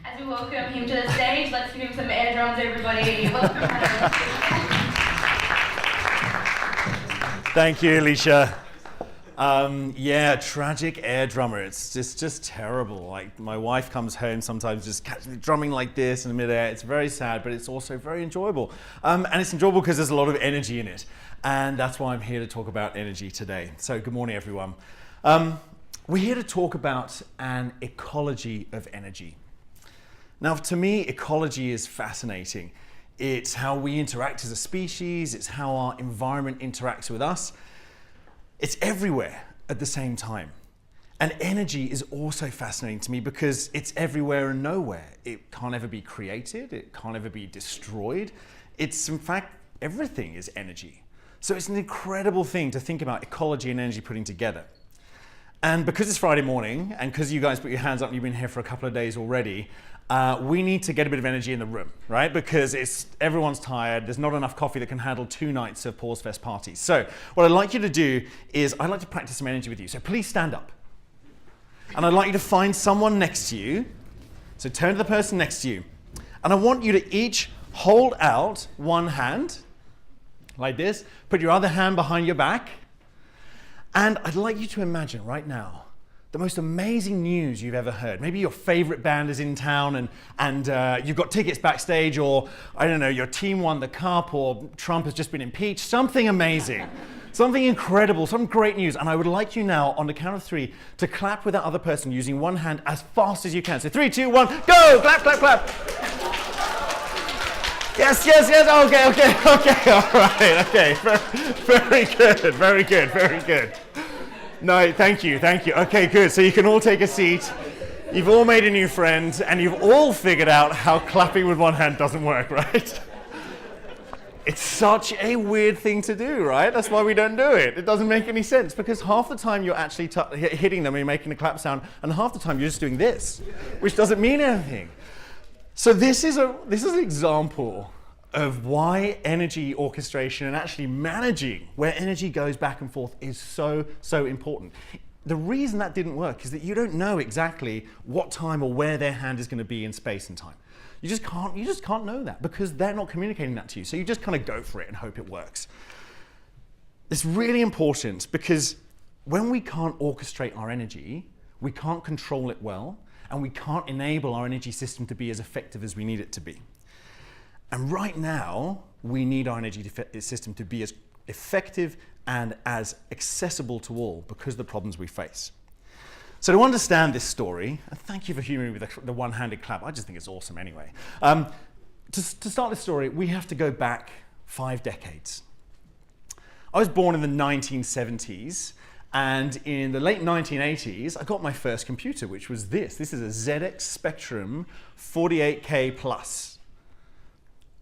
As we welcome him to the stage, let's give him some air drums, everybody. Welcome, Thank you, Alicia. Yeah, tragic air drummer. It's just terrible. Like, my wife comes home sometimes just catching me drumming like this in the midair. It's very sad, but it's also very enjoyable. And it's enjoyable because there's a lot of energy in it. And that's why I'm here to talk about energy today. So good morning, everyone. We're here to talk about an ecology of energy. Now, to me, ecology is fascinating. It's how we interact as a species. It's how our environment interacts with us. It's everywhere at the same time. And energy is also fascinating to me because it's everywhere and nowhere. It can't ever be created. It can't ever be destroyed. It's, in fact, everything is energy. So it's an incredible thing to think about ecology and energy putting together. And because it's Friday morning, and because you guys put your hands up and you've been here for a couple of days already, we need to get a bit of energy in the room, right? Because everyone's tired, there's not enough coffee that can handle 2 nights of Pause Fest parties. So what I'd like you to do is, I'd like to practice some energy with you. So please stand up. And I'd like you to find someone next to you. So turn to the person next to you. And I want you to each hold out one hand, like this. Put your other hand behind your back. And I'd like you to imagine right now the most amazing news you've ever heard. Maybe your favorite band is in town and you've got tickets backstage, or I don't know, your team won the cup, or Trump has just been impeached. Something amazing, something incredible, some great news. And I would like you now, on the count of 3, to clap with that other person using one hand as fast as you can. So 3, 2, 1, go! Clap, clap, clap. Yes, yes, yes, okay, all right, okay. Very good. No, thank you. Okay, good, so you can all take a seat. You've all made a new friend, and you've all figured out how clapping with one hand doesn't work, right? It's such a weird thing to do, right? That's why we don't do it. It doesn't make any sense, because half the time you're actually hitting them and you're making a clap sound, and half the time you're just doing this, which doesn't mean anything. So this is an example of why energy orchestration and actually managing where energy goes back and forth is so important. The reason that didn't work is that you don't know exactly what time or where their hand is going to be in space and time. You just can't know that because they're not communicating that to you. So you just kind of go for it and hope it works. It's really important because when we can't orchestrate our energy, we can't control it well, and we can't enable our energy system to be as effective as we need it to be. And right now, we need our energy system to be as effective and as accessible to all because of the problems we face. So to understand this story, and thank you for humoring me with the one-handed clap, I just think it's awesome anyway. To start this story, we have to go back 5 decades. I was born in the 1970s, and in the late 1980s, I got my first computer, which was this. This is a ZX Spectrum 48K Plus,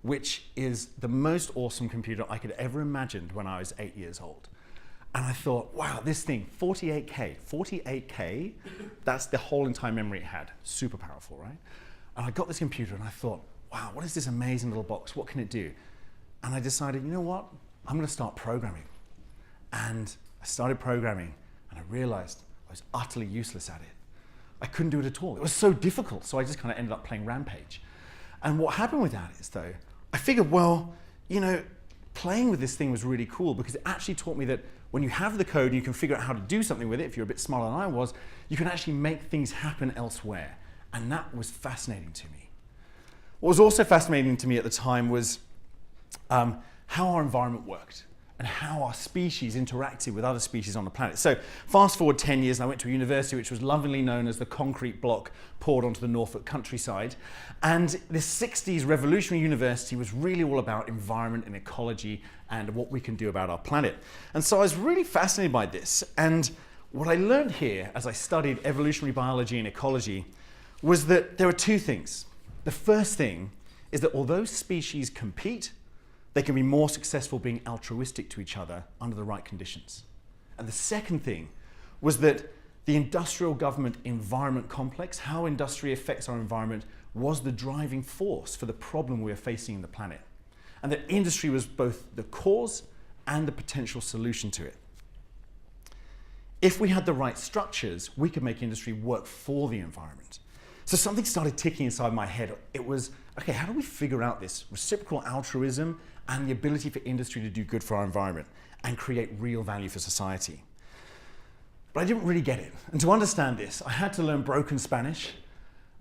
which is the most awesome computer I could ever imagine when I was 8 years old. And I thought, wow, this thing, 48K, that's the whole entire memory it had. Super powerful, right? And I got this computer and I thought, wow, what is this amazing little box? What can it do? And I decided, you know what? I'm gonna start programming. And I started programming and I realized I was utterly useless at it. I couldn't do it at all. It was so difficult, so I just kind of ended up playing Rampage. And what happened with that is, though, I figured, well, you know, playing with this thing was really cool because it actually taught me that when you have the code and you can figure out how to do something with it, if you're a bit smarter than I was, you can actually make things happen elsewhere. And that was fascinating to me. What was also fascinating to me at the time was how our environment worked and how our species interacted with other species on the planet. So fast forward 10 years, and I went to a university which was lovingly known as the concrete block poured onto the Norfolk countryside. And the 60s revolutionary university was really all about environment and ecology and what we can do about our planet. And so I was really fascinated by this. And what I learned here as I studied evolutionary biology and ecology was that there are 2 things. The first thing is that although species compete, they can be more successful being altruistic to each other under the right conditions. And the second thing was that the industrial government environment complex, how industry affects our environment, was the driving force for the problem we are facing in the planet. And that industry was both the cause and the potential solution to it. If we had the right structures, we could make industry work for the environment. So something started ticking inside my head. It was, okay, how do we figure out this reciprocal altruism and the ability for industry to do good for our environment and create real value for society? But I didn't really get it. And to understand this, I had to learn broken Spanish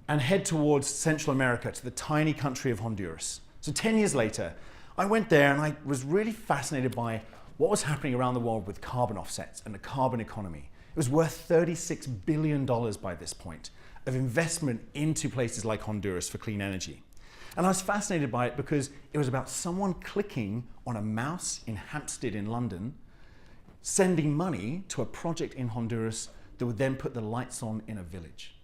and head towards Central America, to the tiny country of Honduras. So 10 years later, I went there and I was really fascinated by what was happening around the world with carbon offsets and the carbon economy. It was worth $36 billion by this point of investment into places like Honduras for clean energy. And I was fascinated by it because it was about someone clicking on a mouse in Hampstead in London, sending money to a project in Honduras that would then put the lights on in a village.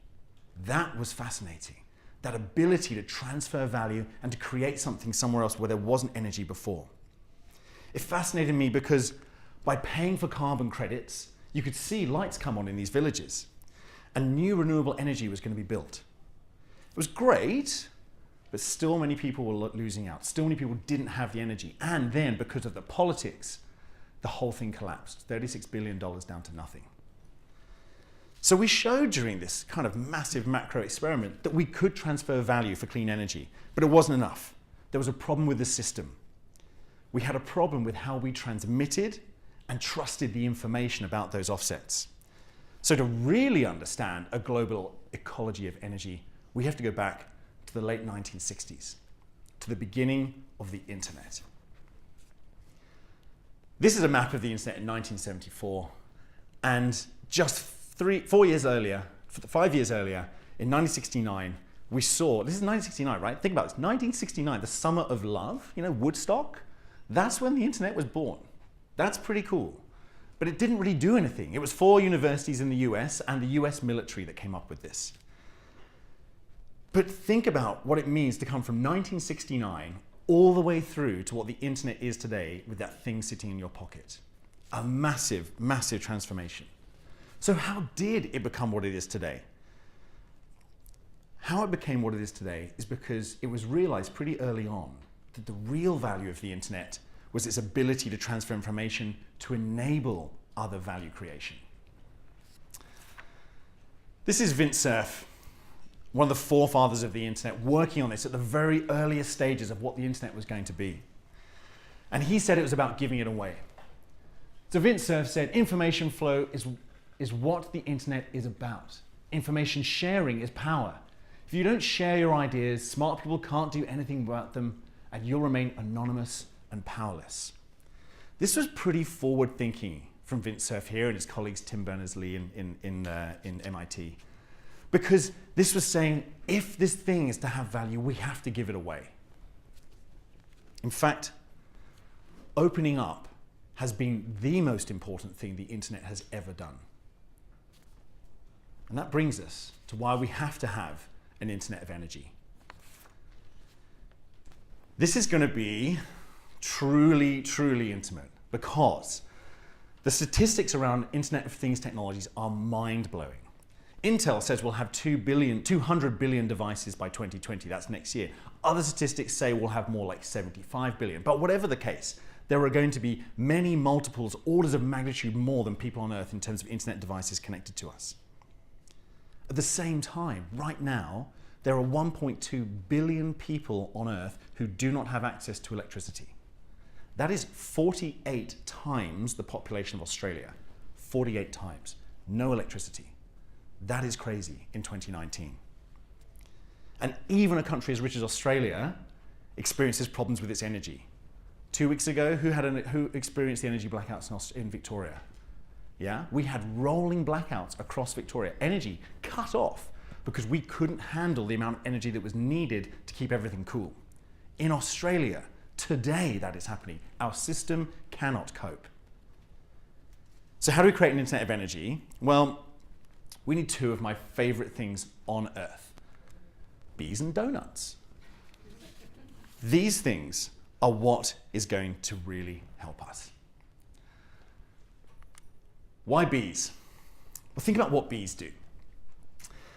That was fascinating. That ability to transfer value and to create something somewhere else where there wasn't energy before. It fascinated me because by paying for carbon credits, you could see lights come on in these villages, and new renewable energy was going to be built. It was great, but still many people were losing out. Still many people didn't have the energy. And then because of the politics, the whole thing collapsed. $36 billion down to nothing. So we showed during this kind of massive macro experiment that we could transfer value for clean energy, but it wasn't enough. There was a problem with the system. We had a problem with how we transmitted and trusted the information about those offsets. So to really understand a global ecology of energy, we have to go back to the late 1960s, to the beginning of the internet. This is a map of the internet in 1974, and just 5 years earlier, in 1969, we saw, this is 1969, right? Think about this, 1969, the summer of love, you know, Woodstock, that's when the internet was born. That's pretty cool. But it didn't really do anything. It was 4 universities in the US and the US military that came up with this. But think about what it means to come from 1969 all the way through to what the internet is today with that thing sitting in your pocket. A massive, massive transformation. So how did it become what it is today? How it became what it is today is because it was realized pretty early on that the real value of the internet was its ability to transfer information to enable other value creation. This is Vint Cerf, one of the forefathers of the internet, working on this at the very earliest stages of what the internet was going to be. And he said it was about giving it away. So Vint Cerf said information flow is what the internet is about. Information sharing is power. If you don't share your ideas, smart people can't do anything about them, and you'll remain anonymous and powerless. This was pretty forward thinking from Vint Cerf here and his colleagues Tim Berners-Lee in MIT. Because this was saying, if this thing is to have value, we have to give it away. In fact, opening up has been the most important thing the internet has ever done. And that brings us to why we have to have an internet of energy. This is going to be truly, truly intimate because the statistics around Internet of Things technologies are mind-blowing. Intel says we'll have 200 billion devices by 2020, that's next year. Other statistics say we'll have more like 75 billion. But whatever the case, there are going to be many multiples, orders of magnitude more than people on Earth in terms of internet devices connected to us. At the same time, right now, there are 1.2 billion people on Earth who do not have access to electricity. That is 48 times the population of Australia. 48 times. No electricity. That is crazy in 2019. And even a country as rich as Australia experiences problems with its energy. 2 weeks ago, who experienced the energy blackouts in Victoria? Yeah, we had rolling blackouts across Victoria. Energy cut off because we couldn't handle the amount of energy that was needed to keep everything cool. In Australia, today that is happening. Our system cannot cope. So how do we create an internet of energy? Well, we need 2 of my favorite things on Earth. Bees and donuts. These things are what is going to really help us. Why bees? Well, think about what bees do.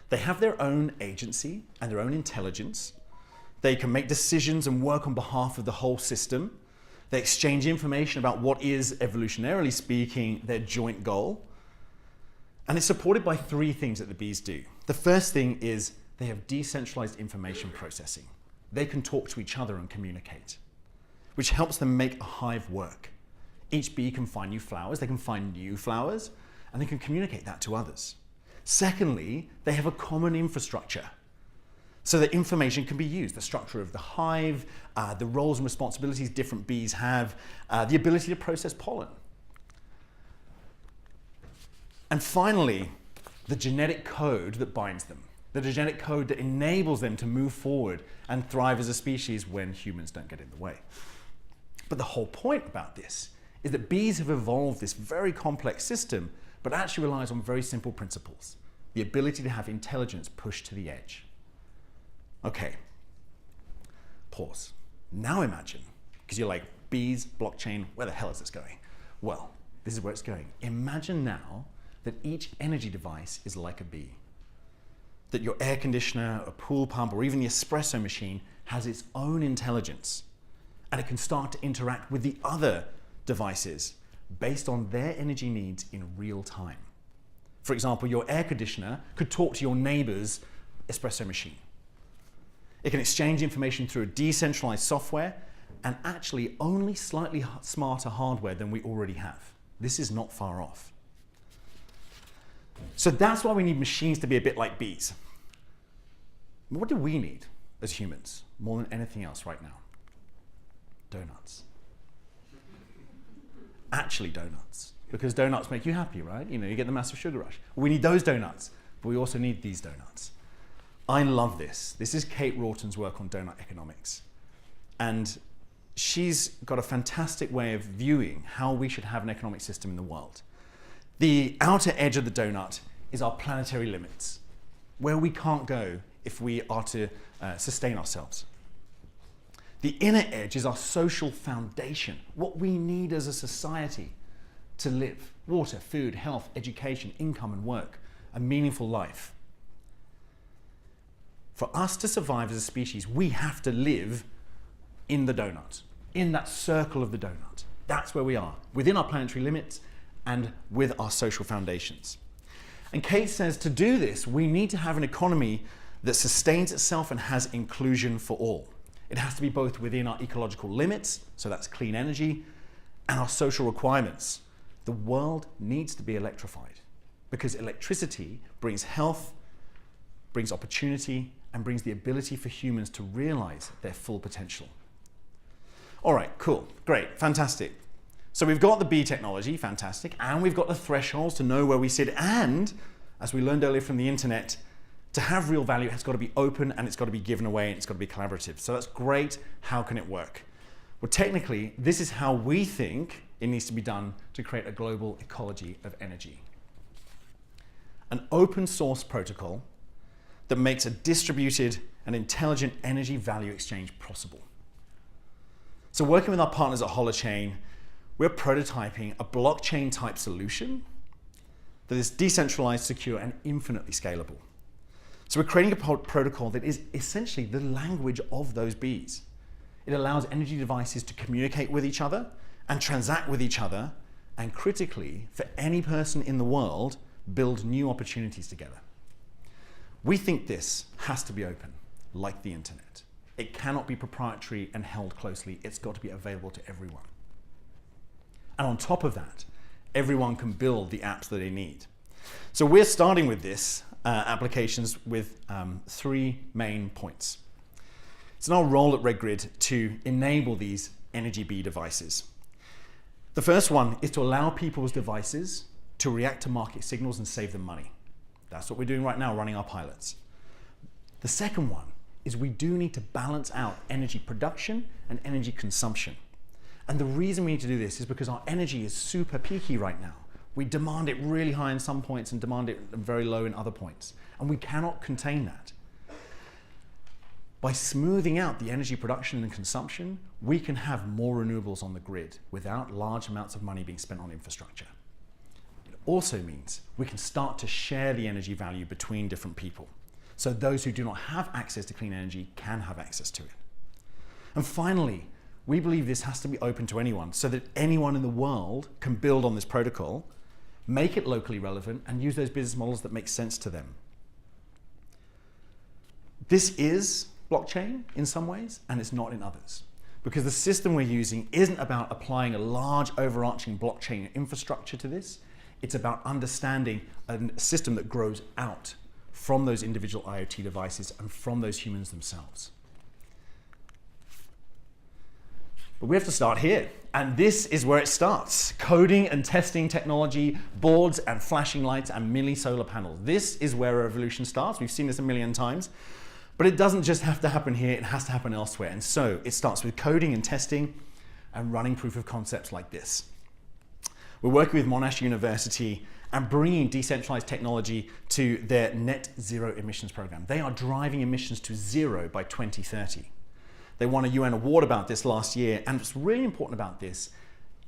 They have their own agency and their own intelligence. They can make decisions and work on behalf of the whole system. They exchange information about what is, evolutionarily speaking, their joint goal. And it's supported by 3 things that the bees do. The first thing is they have decentralized information processing. They can talk to each other and communicate, which helps them make a hive work. Each bee can find new flowers, they can find new flowers, and they can communicate that to others. Secondly, they have a common infrastructure so that information can be used. The structure of the hive, the roles and responsibilities different bees have, the ability to process pollen. And finally, the genetic code that binds them, the genetic code that enables them to move forward and thrive as a species when humans don't get in the way. But the whole point about this is that bees have evolved this very complex system, but actually relies on very simple principles. The ability to have intelligence pushed to the edge. Okay, pause. Now imagine, because you're like, bees, blockchain, where the hell is this going? Well, this is where it's going. Imagine now that each energy device is like a bee. That your air conditioner, a pool pump, or even the espresso machine has its own intelligence. And it can start to interact with the other devices based on their energy needs in real time. For example, your air conditioner could talk to your neighbor's espresso machine. It can exchange information through a decentralized software and actually only slightly smarter hardware than we already have. This is not far off. So that's why we need machines to be a bit like bees. What do we need as humans more than anything else right now? Donuts. Actually donuts, because donuts make you happy, right? You know, you get the massive sugar rush. We need those donuts, but we also need these donuts. I love this. This is Kate Rorton's work on donut economics. And she's got a fantastic way of viewing how we should have an economic system in the world. The outer edge of the donut is our planetary limits, where we can't go if we are to sustain ourselves. The inner edge is our social foundation, what we need as a society to live. Water, food, health, education, income and work, a meaningful life. For us to survive as a species, we have to live in the donut, in that circle of the donut. That's where we are, within our planetary limits and with our social foundations. And Kate says to do this, we need to have an economy that sustains itself and has inclusion for all. It has to be both within our ecological limits, so that's clean energy, and our social requirements. The world needs to be electrified because electricity brings health, brings opportunity, and brings the ability for humans to realize their full potential. All right, cool, great, fantastic. So we've got the bee technology, fantastic, and we've got the thresholds to know where we sit, and as we learned earlier from the internet, to have real value, it's got to be open and it's got to be given away and it's got to be collaborative. So that's great. How can it work? Well, technically, this is how we think it needs to be done to create a global ecology of energy. An open source protocol that makes a distributed and intelligent energy value exchange possible. So working with our partners at Holochain, we're prototyping a blockchain type solution that is decentralized, secure, and infinitely scalable. So we're creating a protocol that is essentially the language of those bees. It allows energy devices to communicate with each other and transact with each other, and critically, for any person in the world, build new opportunities together. We think this has to be open, like the internet. It cannot be proprietary and held closely. It's got to be available to everyone. And on top of that, everyone can build the apps that they need. So we're starting with this applications with 3 main points. It's our role at RedGrid to enable these energy bee devices. The first one is to allow people's devices to react to market signals and save them money. That's what we're doing right now, running our pilots. The second one is we do need to balance out energy production and energy consumption. And the reason we need to do this is because our energy is super peaky right now. We demand it really high in some points and demand it very low in other points. And we cannot contain that. By smoothing out the energy production and consumption, we can have more renewables on the grid without large amounts of money being spent on infrastructure. It also means we can start to share the energy value between different people. So those who do not have access to clean energy can have access to it. And finally, we believe this has to be open to anyone so that anyone in the world can build on this protocol, make it locally relevant, and use those business models that make sense to them. This is blockchain in some ways, and it's not in others. Because the system we're using isn't about applying a large overarching blockchain infrastructure to this. It's about understanding a system that grows out from those individual IoT devices and from those humans themselves. But we have to start here. And this is where it starts. Coding and testing technology, boards and flashing lights and mini solar panels. This is where a revolution starts. We've seen this a million times. But it doesn't just have to happen here, it has to happen elsewhere. And so it starts with coding and testing and running proof of concepts like this. We're working with Monash University and bringing decentralized technology to their net zero emissions program. They are driving emissions to zero by 2030. They won a UN award about this last year, and what's really important about this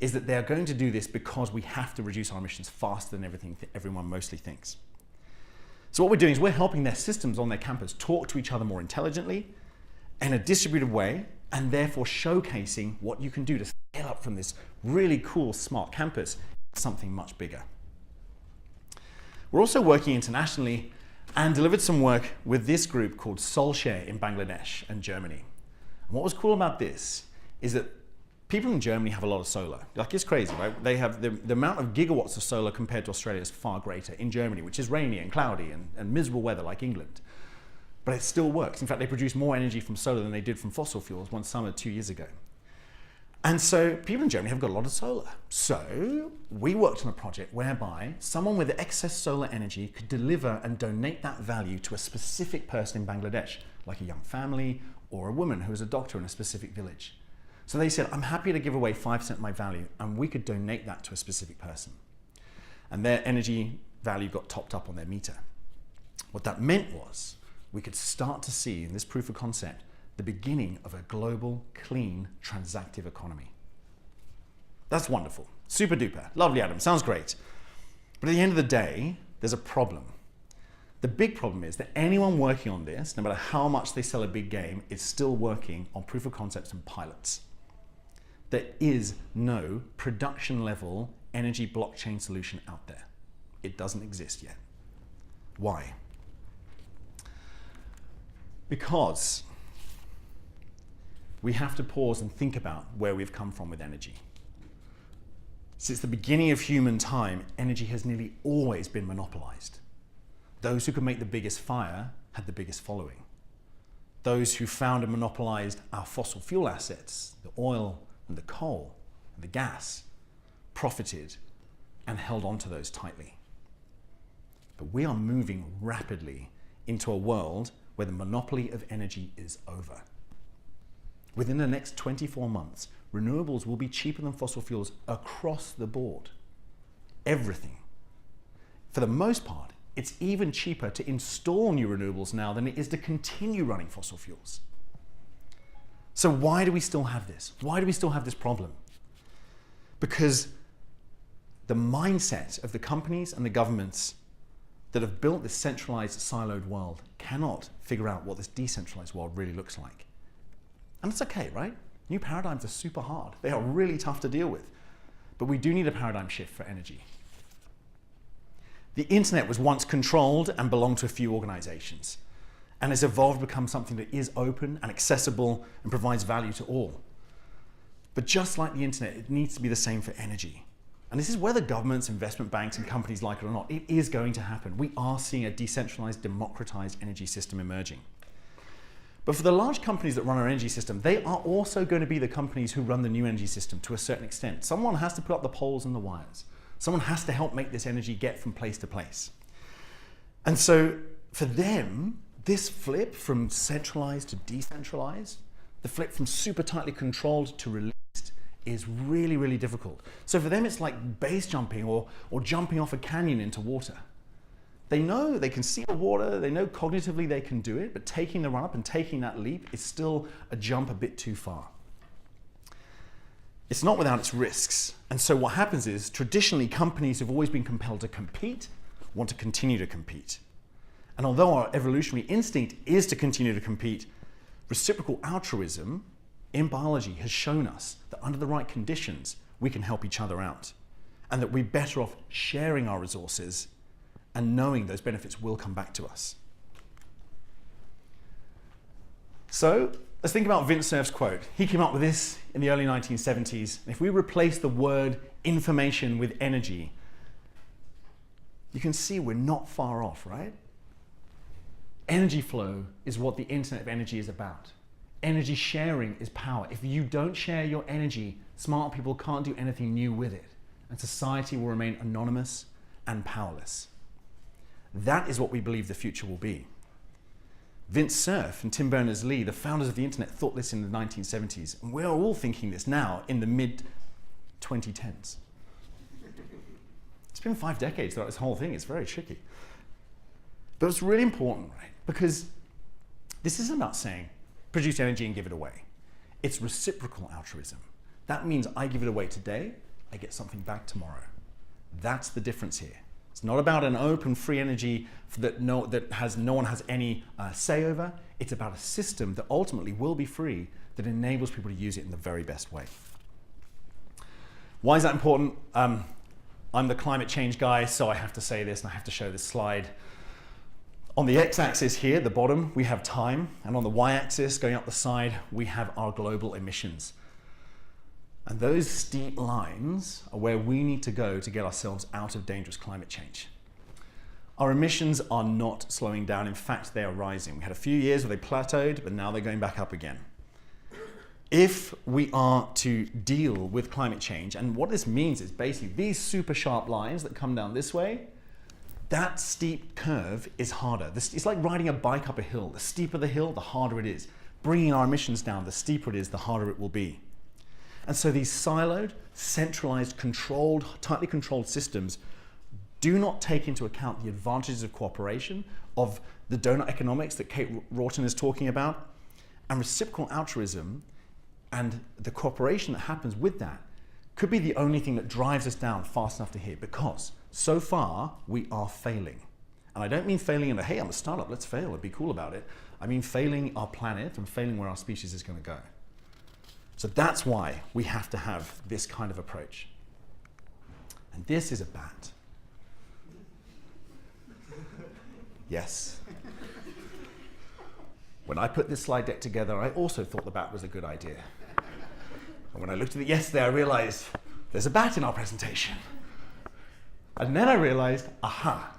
is that they're going to do this because we have to reduce our emissions faster than everyone mostly thinks. So what we're doing is we're helping their systems on their campus talk to each other more intelligently in a distributed way, and therefore showcasing what you can do to scale up from this really cool smart campus to something much bigger. We're also working internationally and delivered some work with this group called Solshare in Bangladesh and Germany. And what was cool about this is that people in Germany have a lot of solar. Like, it's crazy, right? They have the amount of gigawatts of solar compared to Australia is far greater in Germany, which is rainy and cloudy and miserable weather like England. But it still works. In fact, they produce more energy from solar than they did from fossil fuels one summer 2 years ago. And so people in Germany have got a lot of solar. So we worked on a project whereby someone with excess solar energy could deliver and donate that value to a specific person in Bangladesh, like a young family or a woman who is a doctor in a specific village. So they said, I'm happy to give away 5% of my value, and we could donate that to a specific person. And their energy value got topped up on their meter. What that meant was we could start to see in this proof of concept the beginning of a global, clean, transactive economy. That's wonderful. Super duper. Lovely, Adam. Sounds great. But at the end of the day, there's a problem. The big problem is that anyone working on this, no matter how much they sell a big game, is still working on proof of concepts and pilots. There is no production level energy blockchain solution out there. It doesn't exist yet. Why? Because we have to pause and think about where we've come from with energy. Since the beginning of human time, energy has nearly always been monopolized. Those who could make the biggest fire had the biggest following. Those who found and monopolized our fossil fuel assets, the oil and the coal and the gas, profited and held on to those tightly. But we are moving rapidly into a world where the monopoly of energy is over. Within the next 24 months, renewables will be cheaper than fossil fuels across the board. Everything. For the most part, it's even cheaper to install new renewables now than it is to continue running fossil fuels. So why do we still have this? Why do we still have this problem? Because the mindset of the companies and the governments that have built this centralized, siloed world cannot figure out what this decentralized world really looks like. And it's okay, right? New paradigms are super hard. They are really tough to deal with. But we do need a paradigm shift for energy. The internet was once controlled and belonged to a few organizations, and has evolved to become something that is open and accessible and provides value to all. But just like the internet, it needs to be the same for energy. And this is whether governments, investment banks, and companies like it or not, it is going to happen. We are seeing a decentralized, democratized energy system emerging. But for the large companies that run our energy system, they are also going to be the companies who run the new energy system to a certain extent. Someone has to put up the poles and the wires. Someone has to help make this energy get from place to place. And so for them, this flip from centralized to decentralized, the flip from super tightly controlled to released, is really, really difficult. So for them, it's like base jumping or jumping off a canyon into water. They know they can see the water, they know cognitively they can do it, but taking the run up and taking that leap is still a jump a bit too far. It's not without its risks. And so what happens is, traditionally, companies have always been compelled to compete, want to continue to compete. And although our evolutionary instinct is to continue to compete, reciprocal altruism in biology has shown us that under the right conditions, we can help each other out, and that we're better off sharing our resources and knowing those benefits will come back to us. So let's think about Vint Cerf's quote. He came up with this in the early 1970s. If we replace the word information with energy, you can see we're not far off, right? Energy flow is what the Internet of Energy is about. Energy sharing is power. If you don't share your energy, smart people can't do anything new with it, and society will remain anonymous and powerless. That is what we believe the future will be. Vint Cerf and Tim Berners-Lee, the founders of the internet, thought this in the 1970s, and we're all thinking this now in the mid-2010s. It's been 5 decades throughout this whole thing. It's very tricky. But it's really important, right? Because this isn't about saying, produce energy and give it away. It's reciprocal altruism. That means I give it away today, I get something back tomorrow. That's the difference here. It's not about an open, free energy that no one has any say over. It's about a system that ultimately will be free, that enables people to use it in the very best way. Why is that important? I'm the climate change guy, so I have to say this and I have to show this slide. On the x-axis here, the bottom, we have time, and on the y-axis, going up the side, we have our global emissions. And those steep lines are where we need to go to get ourselves out of dangerous climate change. Our emissions are not slowing down. In fact, they are rising. We had a few years where they plateaued, but now they're going back up again. If we are to deal with climate change, and what this means is basically these super sharp lines that come down this way, that steep curve is harder. It's like riding a bike up a hill. The steeper the hill, the harder it is. Bringing our emissions down, the steeper it is, the harder it will be. And so these siloed, centralized, controlled, tightly controlled systems do not take into account the advantages of cooperation, of the donut economics that Kate Wharton is talking about, and reciprocal altruism and the cooperation that happens with that could be the only thing that drives us down fast enough to here, because so far we are failing. And I don't mean failing in a, hey, I'm a startup, let's fail and be cool about it. I mean failing our planet and failing where our species is going to go. So that's why we have to have this kind of approach. And this is a bat. Yes. When I put this slide deck together, I also thought the bat was a good idea. And when I looked at it yesterday, I realized there's a bat in our presentation. And then I realized, aha,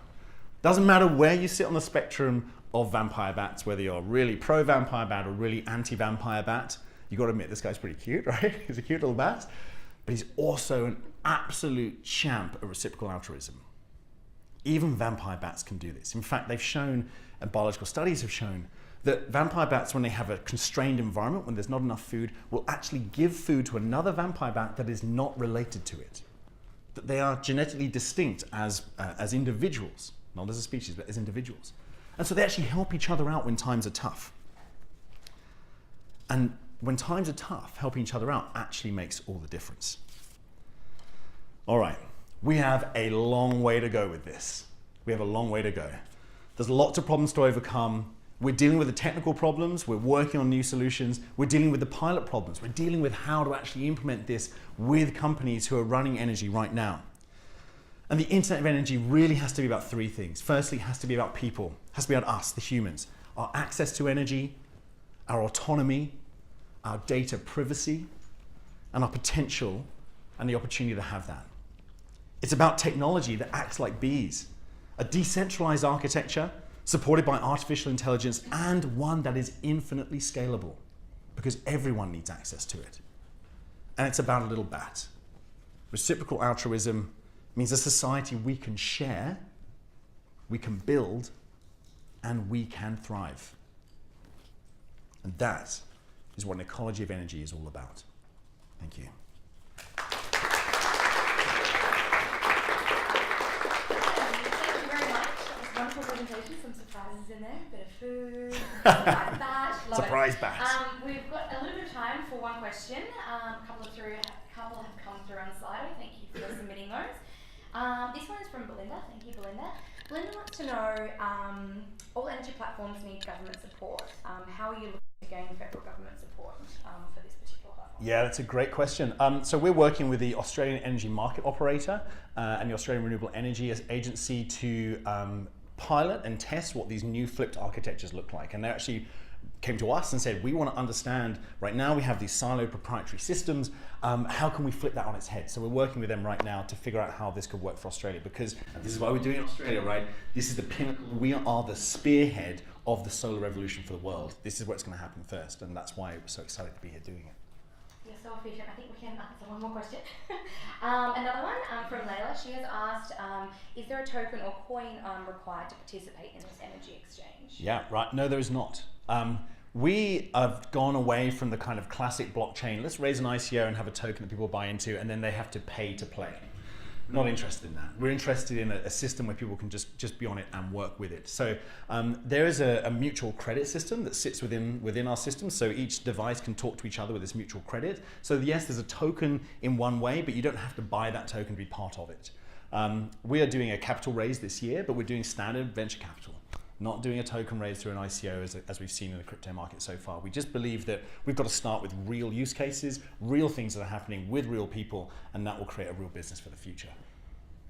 doesn't matter where you sit on the spectrum of vampire bats, whether you're really pro-vampire bat or really anti-vampire bat, you got to admit this guy's pretty cute, right? He's a cute little bat, but he's also an absolute champ of reciprocal altruism. Even vampire bats can do this. In fact, they've shown, and biological studies have shown, that vampire bats, when they have a constrained environment, when there's not enough food, will actually give food to another vampire bat that is not related to it. That they are genetically distinct as individuals, not as a species, but as individuals. And so they actually help each other out when times are tough. And when times are tough, helping each other out actually makes all the difference. All right, we have a long way to go with this. We have a long way to go. There's lots of problems to overcome. We're dealing with the technical problems, we're working on new solutions, we're dealing with the pilot problems, we're dealing with how to actually implement this with companies who are running energy right now. And the Internet of Energy really has to be about 3 things. Firstly, it has to be about people, it has to be about us, the humans, our access to energy, our autonomy, our data privacy, and our potential and the opportunity to have that. It's about technology that acts like bees, a decentralized architecture supported by artificial intelligence, and one that is infinitely scalable because everyone needs access to it. And it's about a little bat. Reciprocal altruism means a society we can share, we can build, and we can thrive. And that is what an ecology of energy is all about. Thank you. Wonderful presentation, some surprises in there, a bit of food, surprise bat. Surprise bat. We've got a little bit of time for one question. A couple have come through on Slido. Thank you for submitting those. This one is from Belinda. Thank you, Belinda. Belinda wants to know, all energy platforms need government support. How are you looking to gain federal government support for this particular platform? Yeah, that's a great question. So we're working with the Australian Energy Market Operator and the Australian Renewable Energy Agency to pilot and test what these new flipped architectures look like. And they're actually came to us and said, we want to understand, right now we have these siloed proprietary systems, how can we flip that on its head? So we're working with them right now to figure out how this could work for Australia, because this is why we're doing it in Australia, right? This is the pinnacle. We are the spearhead of the solar revolution for the world. This is what's going to happen first, and that's why we're so excited to be here doing it. You're so efficient. I think we can answer one more question. Another one from Layla. She has asked, is there a token or coin required to participate in this energy exchange? Yeah, right. No, there is not. We have gone away from the kind of classic blockchain, let's raise an ICO and have a token that people buy into, and then they have to pay to play. Not interested in that. We're interested in a system where people can just be on it and work with it. So there is a mutual credit system that sits within our system. So each device can talk to each other with this mutual credit. So yes, there's a token in one way, but you don't have to buy that token to be part of it. We are doing a capital raise this year, but we're doing standard venture capital. Not doing a token raise through an ICO as we've seen in the crypto market so far. We just believe that we've got to start with real use cases, real things that are happening with real people, and that will create a real business for the future.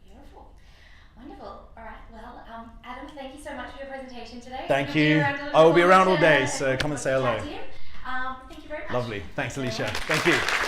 Beautiful. Wonderful. All right. Well, Adam, thank you so much for your presentation today. Thank you. I will be around all day, so come and say hello. Thank you very much. Lovely. Thanks, Alicia. Thank you.